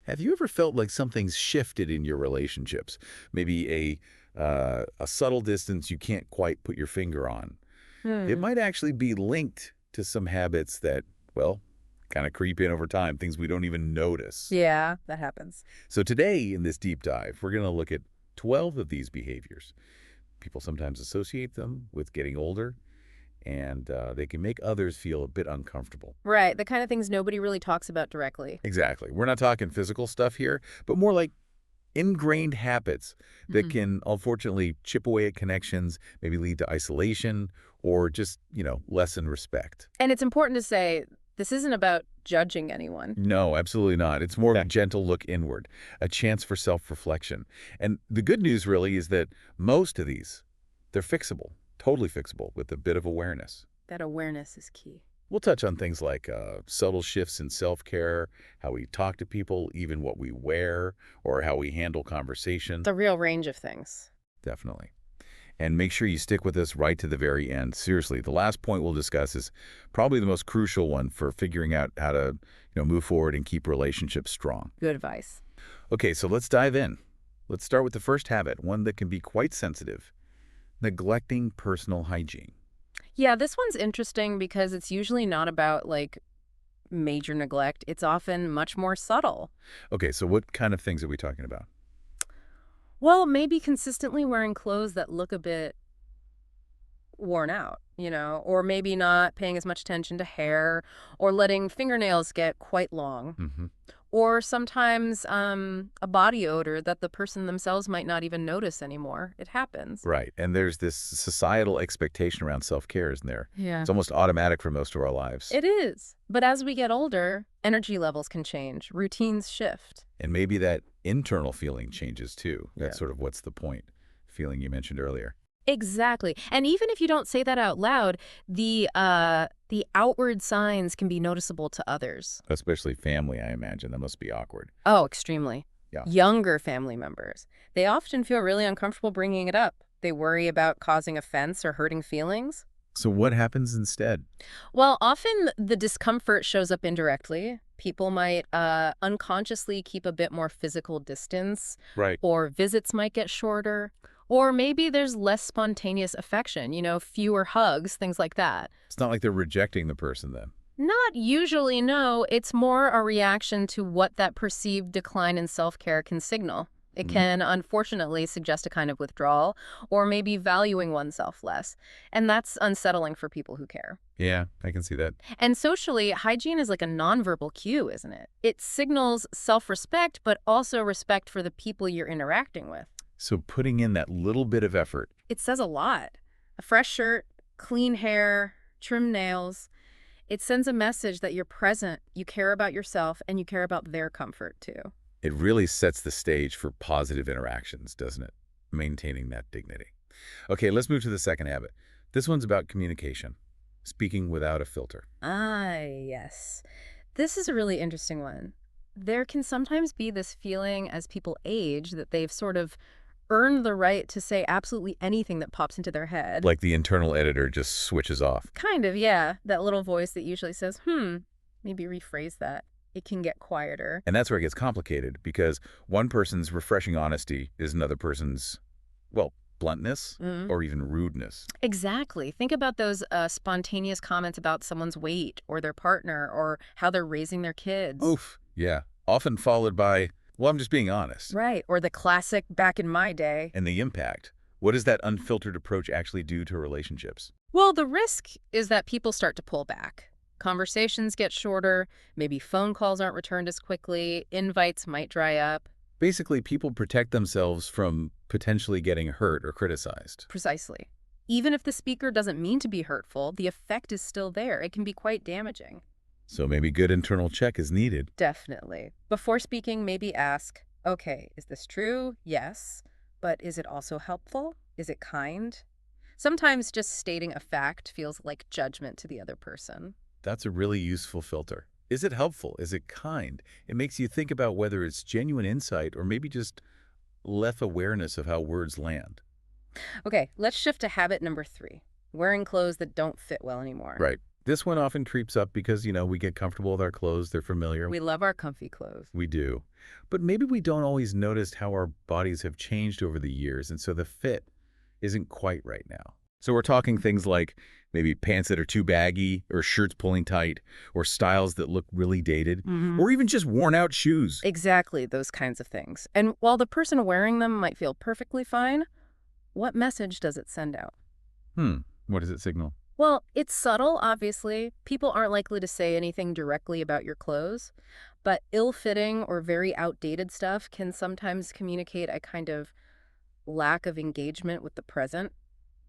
Have you ever felt like something's shifted in your relationships? Maybe a subtle distance you can't quite put your finger on. It Hmm. might actually be linked to some habits that, well, kind of creep in over time, things we don't even notice. Yeah, that happens. So today, in this deep dive, we're going to look at 12 of these behaviors. People sometimes associate them with getting older, and they can make others feel a bit uncomfortable. Right, the kind of things nobody really talks about directly. Exactly. We're not talking physical stuff here, but more like ingrained habits that Mhm. can unfortunately chip away at connections, maybe lead to isolation or just, lessen respect. And it's important to say this isn't about judging anyone. No, absolutely not. It's more of a gentle look inward, a chance for self-reflection. And the good news really is that most of these, they're fixable, totally fixable with a bit of awareness. That awareness is key. We'll touch on things like subtle shifts in self-care, how we talk to people, even what we wear, or how we handle conversation. The real range of things. Definitely. And make sure you stick with us right to the very end. Seriously, the last point we'll discuss is probably the most crucial one for figuring out how to, move forward and keep relationships strong. Good advice. Okay, so let's dive in. Let's start with the first habit, one that can be quite sensitive, neglecting personal hygiene. Yeah, this one's interesting because it's usually not about major neglect. It's often much more subtle. Okay, so what kind of things are we talking about? Well, maybe consistently wearing clothes that look a bit worn out, or maybe not paying as much attention to hair or letting fingernails get quite long. Hmm. Or sometimes a body odor that the person themselves might not even notice anymore. It happens. Right, and there's this societal expectation around self-care, isn't there? Yeah. It's almost automatic for most of our lives. It is. But as we get older, energy levels can change, routines shift. And maybe that internal feeling changes too. Yeah. That's sort of what's the point, feeling you mentioned earlier. Exactly. And even if you don't say that out loud, the outward signs can be noticeable to others. Especially family, I imagine. That must be awkward. Oh, extremely. Yeah. Younger family members. They often feel really uncomfortable bringing it up. They worry about causing offense or hurting feelings. So what happens instead? Well, often the discomfort shows up indirectly. People might unconsciously keep a bit more physical distance, Right. or visits might get shorter, or maybe there's less spontaneous affection, fewer hugs, things like that. It's not like they're rejecting the person then. Not usually, no. It's more a reaction to what that perceived decline in self-care can signal. It Mhm. can, unfortunately, suggest a kind of withdrawal or maybe valuing oneself less. And that's unsettling for people who care. Yeah, I can see that. And socially, hygiene is like a nonverbal cue, isn't it? It signals self-respect, but also respect for the people you're interacting with. So putting in that little bit of effort, It says a lot. A fresh shirt, clean hair, trimmed nails. It sends a message that you're present, you care about yourself, and you care about their comfort, too. it really sets the stage for positive interactions, doesn't it? Maintaining that dignity. Okay, let's move to the second habit. This one's about communication, speaking without a filter. Ah, yes. This is a really interesting one. There can sometimes be this feeling as people age that they've sort of earned the right to say absolutely anything that pops into their head. Like the internal editor just switches off. Kind of, yeah. That little voice that usually says, maybe rephrase that. It can get quieter. And that's where it gets complicated because one person's refreshing honesty is another person's, well, bluntness Mm. or even rudeness. Exactly. Think about those spontaneous comments about someone's weight or their partner or how they're raising their kids. Oof. Yeah. Often followed by, well, I'm just being honest. Right. Or the classic back in my day. And the impact. What does that unfiltered approach actually do to relationships? Well, the risk is that people start to pull back. Conversations get shorter, maybe phone calls aren't returned as quickly, invites might dry up. Basically, people protect themselves from potentially getting hurt or criticized. Precisely. Even if the speaker doesn't mean to be hurtful, the effect is still there. It can be quite damaging. So maybe good internal check is needed. Definitely. Before speaking, maybe ask, okay, is this true? Yes. But is it also helpful? Is it kind? Sometimes just stating a fact feels like judgment to the other person. That's a really useful filter. Is it helpful? Is it kind? It makes you think about whether it's genuine insight or maybe just less awareness of how words land. Okay, let's shift to habit number 3, wearing clothes that don't fit well anymore. Right. This one often creeps up because, we get comfortable with our clothes. They're familiar. We love our comfy clothes. We do. But maybe we don't always notice how our bodies have changed over the years, and so the fit isn't quite right now. So we're talking things like maybe pants that are too baggy, or shirts pulling tight, or styles that look really dated, or even just worn-out shoes. Exactly, those kinds of things. And while the person wearing them might feel perfectly fine, what message does it send out? What does it signal? Well, it's subtle, obviously. People aren't likely to say anything directly about your clothes, but ill-fitting or very outdated stuff can sometimes communicate a kind of lack of engagement with the present,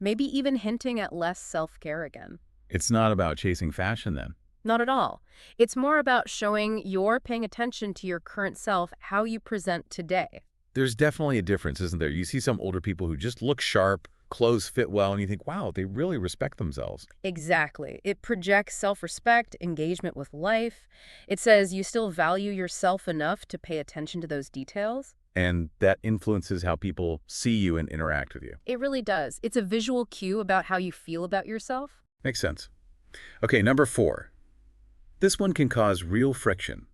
maybe even hinting at less self-care again. It's not about chasing fashion then. Not at all. It's more about showing you're paying attention to your current self, how you present today. There's definitely a difference, isn't there? You see some older people who just look sharp, clothes fit well, and you think, wow, they really respect themselves. Exactly. It projects self-respect, engagement with life. It says you still value yourself enough to pay attention to those details. And that influences how people see you and interact with you. It really does. It's a visual cue about how you feel about yourself. Makes sense. Okay, number 4. This one can cause real friction,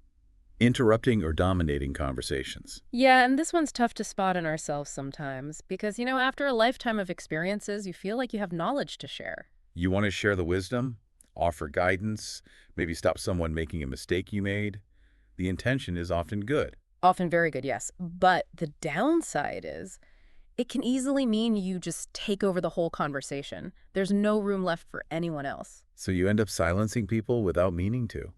interrupting or dominating conversations. Yeah, and this one's tough to spot in ourselves sometimes because, after a lifetime of experiences, you feel like you have knowledge to share. You want to share the wisdom, offer guidance, maybe stop someone making a mistake you made. The intention is often good. Often very good, yes. But the downside is it can easily mean you just take over the whole conversation. There's no room left for anyone else. So you end up silencing people without meaning to,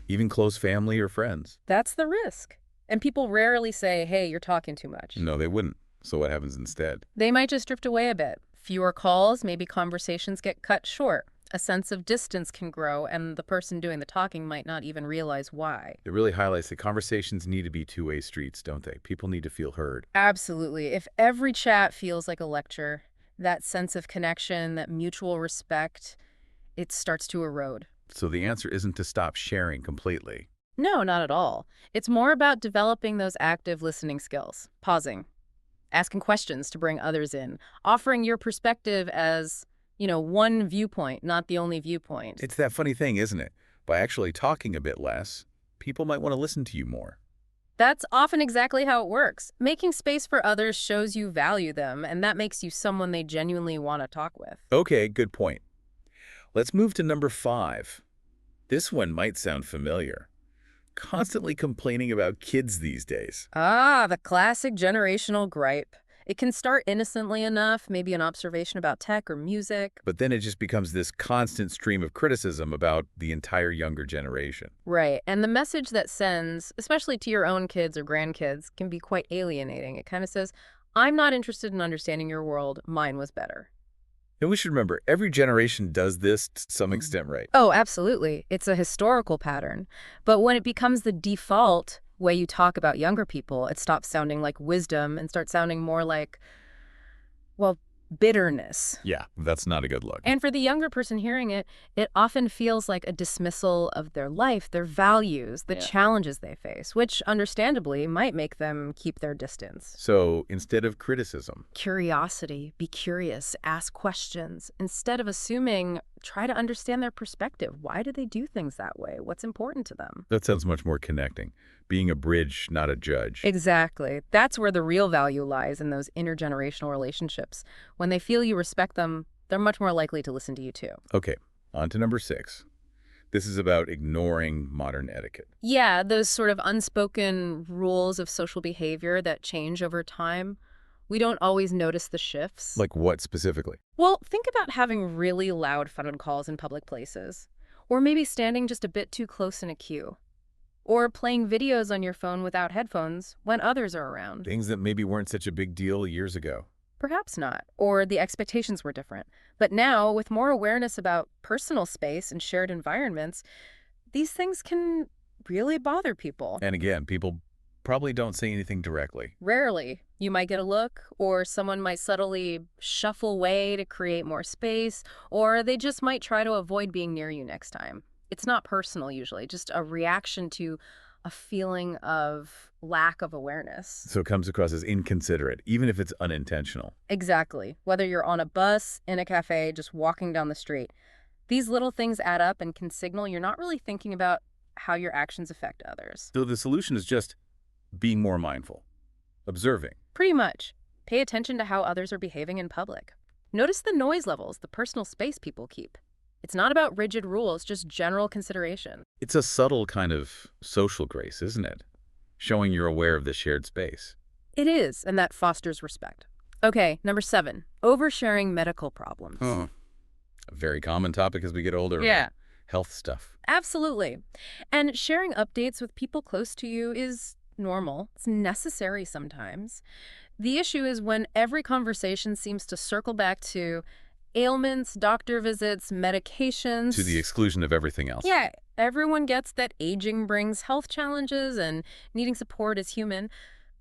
even close family or friends. That's the risk. And people rarely say, hey, you're talking too much. No, they wouldn't. So what happens instead? They might just drift away a bit. Fewer calls, maybe conversations get cut short. A sense of distance can grow, and the person doing the talking might not even realize why. It really highlights that conversations need to be two-way streets, don't they? People need to feel heard. Absolutely. If every chat feels like a lecture, that sense of connection, that mutual respect, it starts to erode. So the answer isn't to stop sharing completely. No, not at all. It's more about developing those active listening skills, pausing, asking questions to bring others in, offering your perspective as, one viewpoint, not the only viewpoint. It's that funny thing, isn't it? By actually talking a bit less, people might want to listen to you more. That's often exactly how it works. Making space for others shows you value them, and that makes you someone they genuinely want to talk with. Okay, good point. Let's move to number 5. This one might sound familiar. Constantly complaining about kids these days. Ah, the classic generational gripe. It can start innocently enough, maybe an observation about tech or music. But then it just becomes this constant stream of criticism about the entire younger generation. Right, and the message that sends, especially to your own kids or grandkids, can be quite alienating. It kind of says, I'm not interested in understanding your world, mine was better. And we should remember, every generation does this to some extent, right? Oh, absolutely. It's a historical pattern. But when it becomes the default way you talk about younger people, it stops sounding like wisdom and starts sounding more like, bitterness. Yeah, that's not a good look. And for the younger person hearing it, it often feels like a dismissal of their life, their values, the challenges they face, which understandably might make them keep their distance. So instead of criticism, Curiosity, be curious, ask questions. Instead of assuming, try to understand their perspective. Why do they do things that way? What's important to them? that sounds much more connecting. Being a bridge, not a judge. Exactly. That's where the real value lies, in those intergenerational relationships. When they feel you respect them, they're much more likely to listen to you too. Okay, on to number 6. This is about ignoring modern etiquette. Yeah, those sort of unspoken rules of social behavior that change over time. We don't always notice the shifts. Like what specifically? Well, think about having really loud phone calls in public places. Or maybe standing just a bit too close in a queue. Or playing videos on your phone without headphones when others are around. Things that maybe weren't such a big deal years ago. Perhaps not, or the expectations were different. But now, with more awareness about personal space and shared environments, these things can really bother people. And again, people probably don't say anything directly. Rarely. You might get a look, or someone might subtly shuffle away to create more space, or they just might try to avoid being near you next time. It's not personal usually, just a reaction to a feeling of lack of awareness. So it comes across as inconsiderate, even if it's unintentional. Exactly. Whether you're on a bus, in a cafe, just walking down the street, These little things add up and can signal you're not really thinking about how your actions affect others. So the solution is just being more mindful, observing. Pretty much. Pay attention to how others are behaving in public. Notice the noise levels, the personal space people keep. It's not about rigid rules, just general consideration. It's a subtle kind of social grace, isn't it? Showing you're aware of the shared space. It is, and that fosters respect. Okay, number 7, oversharing medical problems. A very common topic as we get older. Yeah. Health stuff. Absolutely. And sharing updates with people close to you is normal. It's necessary sometimes. The issue is when every conversation seems to circle back to ailments, doctor visits, medications. To the exclusion of everything else. Yeah, everyone gets that aging brings health challenges and needing support is human.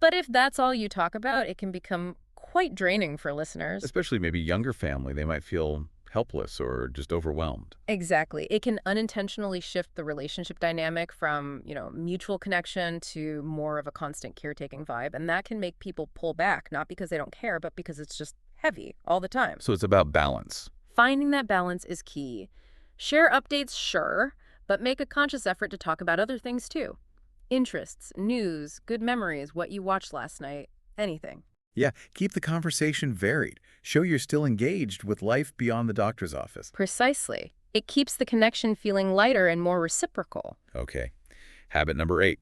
But if that's all you talk about, it can become quite draining for listeners. Especially maybe younger family. They might feel helpless or just overwhelmed. Exactly. It can unintentionally shift the relationship dynamic from, mutual connection to more of a constant caretaking vibe. And that can make people pull back, not because they don't care, but because it's just heavy all the time. So it's about balance. Finding that balance is key. Share updates, sure, but make a conscious effort to talk about other things too. Interests, news, good memories, what you watched last night, anything. Yeah, keep the conversation varied. Show you're still engaged with life beyond the doctor's office. Precisely. It keeps the connection feeling lighter and more reciprocal. Okay. Habit number 8.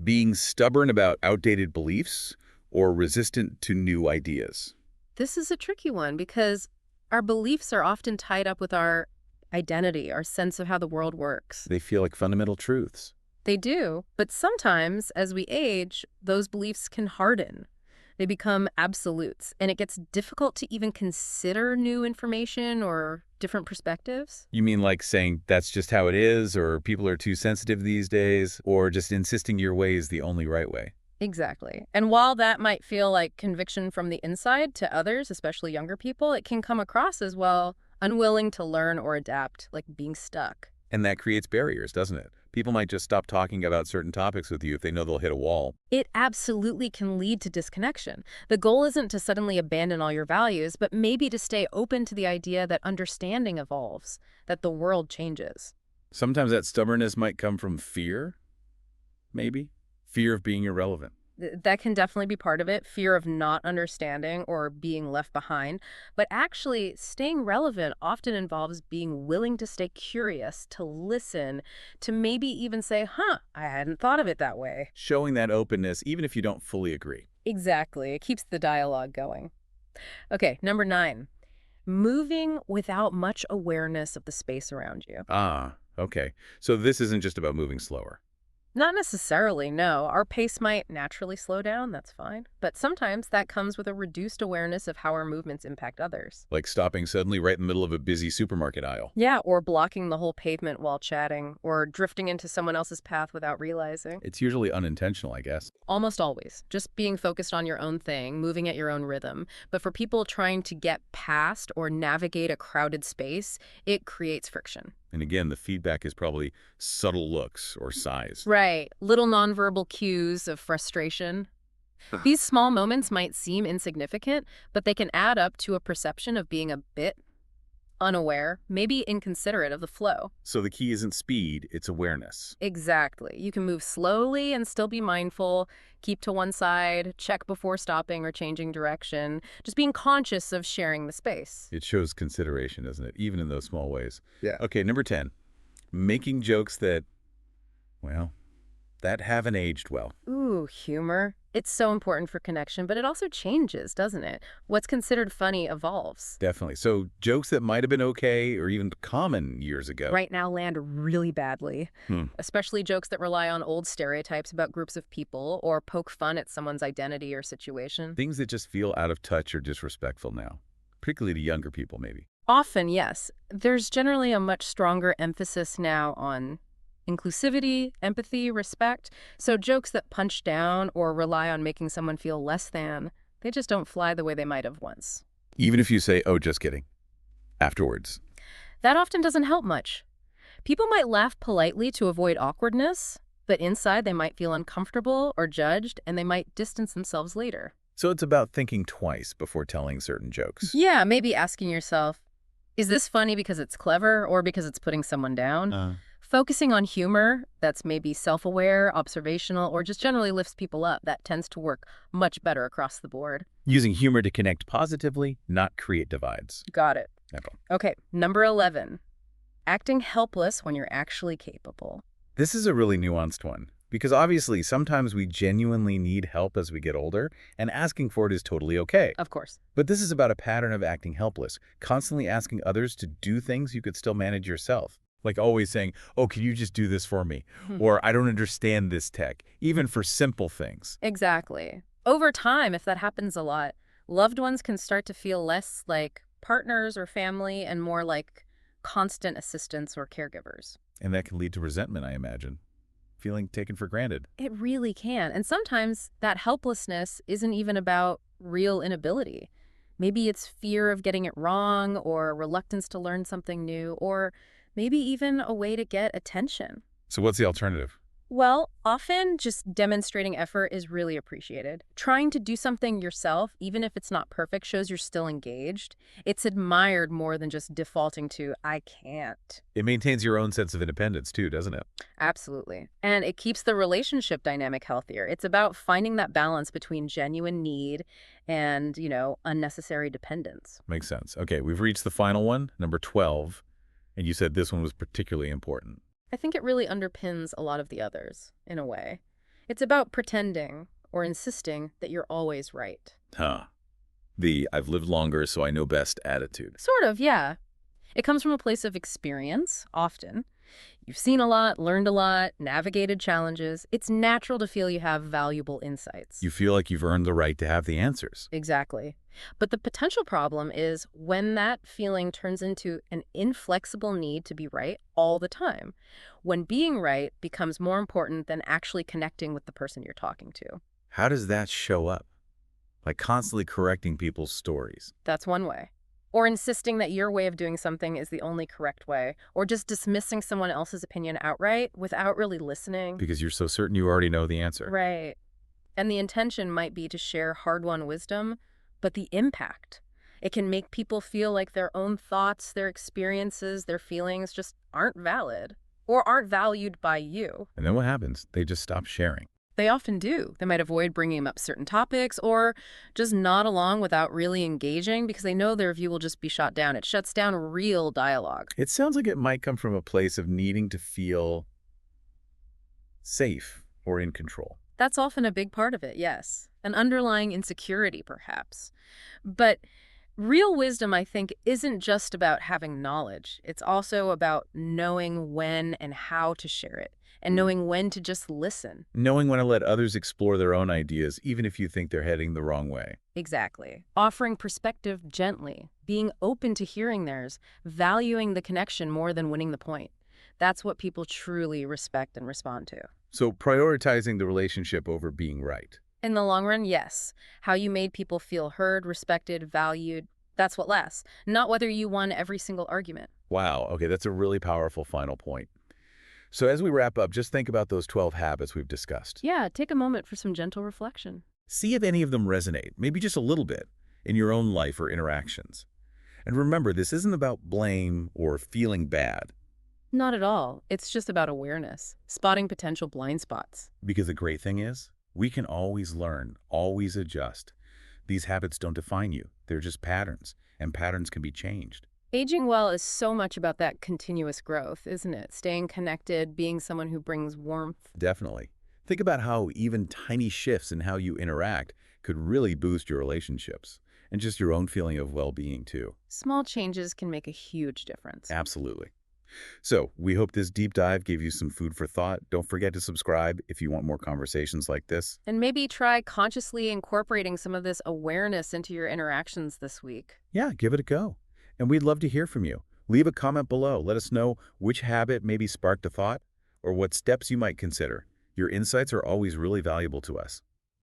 Being stubborn about outdated beliefs or resistant to new ideas. This is a tricky one because our beliefs are often tied up with our identity, our sense of how the world works. They feel like fundamental truths. They do, but sometimes as we age, those beliefs can harden. They become absolutes, and it gets difficult to even consider new information or different perspectives. You mean like saying that's just how it is, or people are too sensitive these days, or just insisting your way is the only right way? Exactly. And while that might feel like conviction from the inside to others, especially younger people, it can come across as, well, unwilling to learn or adapt, like being stuck. And that creates barriers, doesn't it? People might just stop talking about certain topics with you if they know they'll hit a wall. It absolutely can lead to disconnection. The goal isn't to suddenly abandon all your values, but maybe to stay open to the idea that understanding evolves, that the world changes. Sometimes that stubbornness might come from fear, maybe. Fear of being irrelevant. That can definitely be part of it, fear of not understanding or being left behind. But actually, staying relevant often involves being willing to stay curious, to listen, to maybe even say, I hadn't thought of it that way. Showing that openness, even if you don't fully agree. Exactly. It keeps the dialogue going. Okay, number 9. Moving without much awareness of the space around you. Okay. So this isn't just about moving slower. Not necessarily, no. Our pace might naturally slow down, that's fine. But sometimes that comes with a reduced awareness of how our movements impact others. Like stopping suddenly right in the middle of a busy supermarket aisle. Yeah, or blocking the whole pavement while chatting, or drifting into someone else's path without realizing. It's usually unintentional, I guess. Almost always. Just being focused on your own thing, moving at your own rhythm. But for people trying to get past or navigate a crowded space, it creates friction. And again, the feedback is probably subtle looks or sighs. Right. Little nonverbal cues of frustration. These small moments might seem insignificant, but they can add up to a perception of being a bit unaware, maybe inconsiderate of the flow. So the key isn't speed, it's awareness. Exactly. You can move slowly and still be mindful, keep to one side, check before stopping or changing direction, just being conscious of sharing the space. It shows consideration, doesn't it? Even in those small ways. Yeah. Okay, number 10. Making jokes that haven't aged well. Ooh, humor. It's so important for connection, but it also changes, doesn't it? What's considered funny evolves. Definitely. So jokes that might have been okay or even common years ago. Right now land really badly, especially jokes that rely on old stereotypes about groups of people or poke fun at someone's identity or situation. Things that just feel out of touch or disrespectful now, particularly to younger people maybe. Often, yes. There's generally a much stronger emphasis now on inclusivity, empathy, respect. So jokes that punch down or rely on making someone feel less than, they just don't fly the way they might have once. Even if you say, oh, just kidding, afterwards. That often doesn't help much. People might laugh politely to avoid awkwardness, but inside they might feel uncomfortable or judged, and they might distance themselves later. So it's about thinking twice before telling certain jokes. Yeah, maybe asking yourself, Is this funny because it's clever or because it's putting someone down? Uh, Focusing on humor that's maybe self-aware, observational, or just generally lifts people up, that tends to work much better across the board. Using humor to connect positively, not create divides. Got it. Echo. Okay, number 11. Acting helpless when you're actually capable. This is a really nuanced one, because obviously sometimes we genuinely need help as we get older, and asking for it is totally okay. Of course. But this is about a pattern of acting helpless, constantly asking others to do things you could still manage yourself. Like always saying, oh, can you just do this for me? Or I don't understand this tech, even for simple things. Exactly. Over time, if that happens a lot, loved ones can start to feel less like partners or family and more like constant assistants or caregivers. And that can lead to resentment, I imagine. Feeling taken for granted. It really can. And sometimes that helplessness isn't even about real inability. Maybe it's fear of getting it wrong or reluctance to learn something new or maybe even a way to get attention. So what's the alternative? Well, often just demonstrating effort is really appreciated. Trying to do something yourself, even if it's not perfect, shows you're still engaged. It's admired more than just defaulting to, I can't. It maintains your own sense of independence too, doesn't it? Absolutely. And it keeps the relationship dynamic healthier. It's about finding that balance between genuine need and, unnecessary dependence. Makes sense. Okay, we've reached the final one, number 12, and you said this one was particularly important. I think it really underpins a lot of the others, in a way. It's about pretending or insisting that you're always right. Huh. The I've lived longer so I know best attitude. Sort of, yeah. It comes from a place of experience, often. You've seen a lot, learned a lot, navigated challenges. It's natural to feel you have valuable insights. You feel like you've earned the right to have the answers. Exactly. But the potential problem is when that feeling turns into an inflexible need to be right all the time. When being right becomes more important than actually connecting with the person you're talking to. How does that show up? Like constantly correcting people's stories. That's one way. Or insisting that your way of doing something is the only correct way. Or just dismissing someone else's opinion outright without really listening. Because you're so certain you already know the answer. Right. And the intention might be to share hard-won wisdom, but the impact. It can make people feel like their own thoughts, their experiences, their feelings just aren't valid or aren't valued by you. And then what happens? They just stop sharing. They often do. They might avoid bringing up certain topics or just nod along without really engaging because they know their view will just be shot down. It shuts down real dialogue. It sounds like it might come from a place of needing to feel safe or in control. That's often a big part of it, yes. An underlying insecurity, perhaps. But real wisdom, I think, isn't just about having knowledge. It's also about knowing when and how to share it, and knowing when to just listen. Knowing when to let others explore their own ideas, even if you think they're heading the wrong way. Exactly. Offering perspective gently, being open to hearing theirs, valuing the connection more than winning the point. That's what people truly respect and respond to. So prioritizing the relationship over being right. In the long run, yes. How you made people feel heard, respected, valued, that's what lasts. Not whether you won every single argument. Wow, okay, that's a really powerful final point. So as we wrap up, just think about those 12 habits we've discussed. Yeah, take a moment for some gentle reflection. See if any of them resonate, maybe just a little bit, in your own life or interactions. And remember, this isn't about blame or feeling bad. Not at all. It's just about awareness, spotting potential blind spots. Because the great thing is, we can always learn, always adjust. These habits don't define you. They're just patterns, and patterns can be changed. Aging well is so much about that continuous growth, isn't it? Staying connected, being someone who brings warmth. Definitely. Think about how even tiny shifts in how you interact could really boost your relationships and just your own feeling of well-being too. Small changes can make a huge difference. Absolutely. So we hope this deep dive gave you some food for thought. Don't forget to subscribe if you want more conversations like this. And maybe try consciously incorporating some of this awareness into your interactions this week. Yeah, give it a go. And we'd love to hear from you. Leave a comment below. Let us know which habit maybe sparked a thought or what steps you might consider. Your insights are always really valuable to us.